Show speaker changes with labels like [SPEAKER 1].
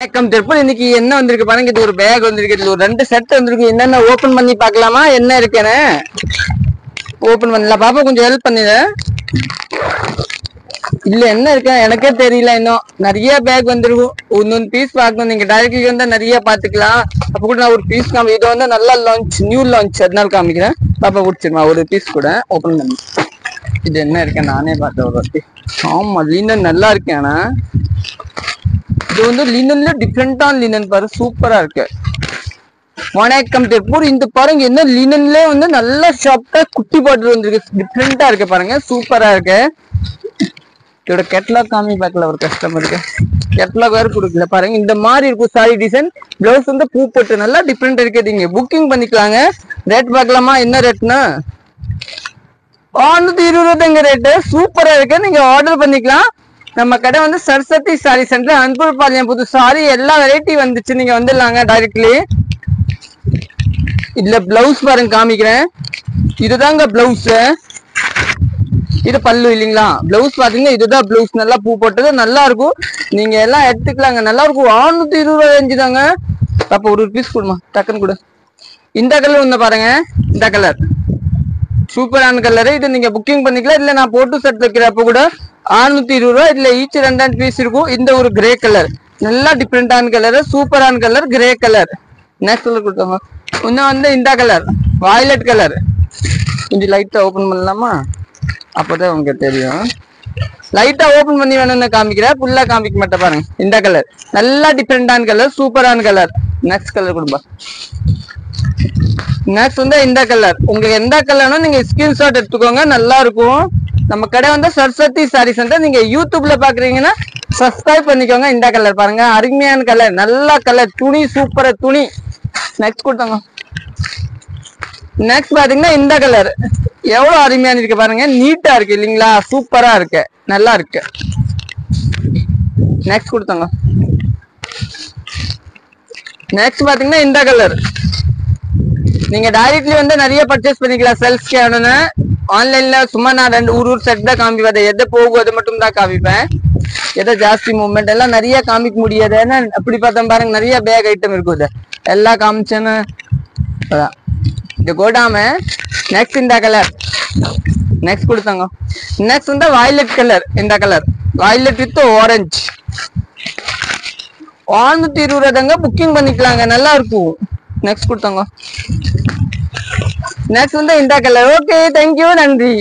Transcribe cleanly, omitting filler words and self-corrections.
[SPEAKER 1] வணக்கம் திருப்பூர். இன்னைக்கு என்ன வந்திருக்கு பாருங்க. இது ஒரு பேக் வந்திருக்கு. இதுல ஒரு 2 செட் வந்திருக்கு. என்னென்ன ஓபன் பண்ணி பார்க்கலாமா? என்ன இருக்குன்னு ஓபன் பண்ணலாம். பாப்பா கொஞ்சம் ஹெல்ப் பண்ணிடு. இல்ல என்ன இருக்கு எனக்கே தெரியல. இன்னும் நிறைய பேக் வந்திருக்கும். ஒன்னொன்னு பீஸ் பார்க்கணும். நீங்க டைரக்ட்லி வந்தா நிறைய பாத்துக்கலாம். அப்ப கூட நான் ஒரு பீஸ் காமி. இது வந்து நல்லா லான்ச், நியூ லான்ச், அதனால காமிக்கிறேன். பாப்பா குடிச்சிருமா ஒரு பீஸ் கூட ஓபன் பண்ணி. இது என்ன இருக்கு நானே பார்த்தேன் ஒரு வாட்டி. ஆமா லினன் நல்லா இருக்கு. ஆனா இது வந்து லினன்ல டிஃப்ரெண்டான லினன் பாரு, சூப்பரா இருக்கு. வணக்கம் திருப்பூர். இந்த பாருங்க என்ன லினன்ல வந்து நல்ல ஷாப்டா குட்டி பாட்டில் வந்திருக்கு. டிஃப்ரெண்டா இருக்கு பாருங்க, சூப்பரா இருக்கு. இதோட கேட்லாக் காமி பார்க்கல ஒரு கஸ்டமருக்கு. கேட்லாக் வேற கொடுக்கல பாருங்க. இந்த மாதிரி இருக்கும் சாரி டிசைன். பிளவுஸ் வந்து பூ போட்டு நல்லா டிஃப்ரெண்ட் இருக்கு. நீங்க புக்கிங் பண்ணிக்கலாங்க. ரேட் பார்க்கலாமா? என்ன ரேட்னா 620 ரேட்டு. சூப்பரா இருக்கு. நீங்க ஆர்டர் பண்ணிக்கலாம். நம்ம கடை வந்து சரஸ்வதி சாரி சென்டர், அன்பூர்பாளையம், புது சாரி எல்லா வெரைட்டி வந்துச்சு. நீங்க வந்துடலாங்க டைரக்ட்லி. இதுல பிளவுஸ் பாருங்க காமிக்கிறேன். இதுதாங்க பிளவுஸ். இது பல்லு இல்லைங்களா? பிளவுஸ் பாத்தீங்கன்னா இதுதான் பிளவுஸ். நல்லா பூ போட்டது நல்லா இருக்கும். நீங்க எல்லாம் எடுத்துக்கலாங்க. நல்லா இருக்கும். 620 ரேஞ்சு தாங்க. அப்ப ஒரு பீஸ் கொடுமா, டக்குன்னு கொடு. இந்த கலர் ஒண்ணு பாருங்க. இந்த கலர் சூப்பரான கலரு. இது நீங்க புக்கிங் பண்ணிக்கலாம். இல்ல நான் போட்டு செட் வைக்கிறப்ப கூட 620 இதுல ஈச் 2 பீஸ் இருக்கும். இந்த ஒரு கிரே கலர் நல்லா டிஃப்ரெண்டான கலர், சூப்பரான colour, grey colour. Next colour கொடுத்தாங்க. இன்னும் வந்து இந்த கலர் வயலட் கலர். கொஞ்சம் லைட்டா ஓபன் பண்ணலாமா? அப்பதான் உங்களுக்கு தெரியும். லைட்டா ஓபன் பண்ணி வேணும்னு காமிக்கிறேன். ஃபுல்லா காமிக்க மாட்டேன் பாருங்க. இந்த கலர் நல்லா டிஃப்ரெண்டான கலர், சூப்பரான கலர். நெக்ஸ்ட் கலர் கொடுப்பா. நெக்ஸ்ட் வந்து இந்த கலர். உங்களுக்கு எந்த கலர்னா நீங்க ஸ்கிரீன்ஷாட் எடுத்துக்கோங்க. நல்லா இருக்கும். நம்ம கடை வந்து சரஸ்வதி சாரி சென்டர். நீங்க யூடியூப்ல பாக்குறீங்கன்னா சப்ஸ்கிரைப் பண்ணிக்கோங்க. இந்த கலர் பாருங்க, அருமையான கலர், நல்ல கலர், துணி சூப்பரா துணி. நெக்ஸ்ட் கொடுத்தாங்க. நெக்ஸ்ட் பாத்தீங்கன்னா இந்த கலர் எவ்வளவு அருமையான இருக்கு பாருங்க. நீட்டா இருக்கு இல்லைங்களா? சூப்பரா இருக்கு, நல்லா இருக்கு. நெக்ஸ்ட் கொடுத்தாங்க. நெக்ஸ்ட் பாத்தீங்கன்னா இந்த கலர். நீங்க டைரக்ட்லி வந்து நிறைய பர்ச்சேஸ் பண்ணிக்கலாம். செல்ஸ்க்கு வேணும்னு ஆன்லைன்ல சும்மா நான் 2 செட் தான் காமிப்பேன். எதை போகும் அது மட்டும் தான் காமிப்பேன். எதை ஜாஸ்தி மூவ்மெண்ட் எல்லாம் நிறைய காமிக்க முடியாது. ஏன்னா அப்படி பார்த்தோம் பாருங்க, நிறைய பேக் ஐட்டம் இருக்குது. எல்லாம் காமிச்சேன்னு இது கோடாம. நெக்ஸ்ட் இந்த கலர். நெக்ஸ்ட் கொடுத்தாங்க. நெக்ஸ்ட் வந்து வயலட் கலர். இந்த கலர் வயலட் வித் ஆரஞ்சு. 620 தாங்க. புக்கிங் பண்ணிக்கலாங்க, நல்லா இருக்கும். நெக்ஸ்ட் கொடுத்தாங்க. நெக்ஸ்ட் வந்து இந்த கலர். ஓகே, தேங்க்யூ, நன்றி.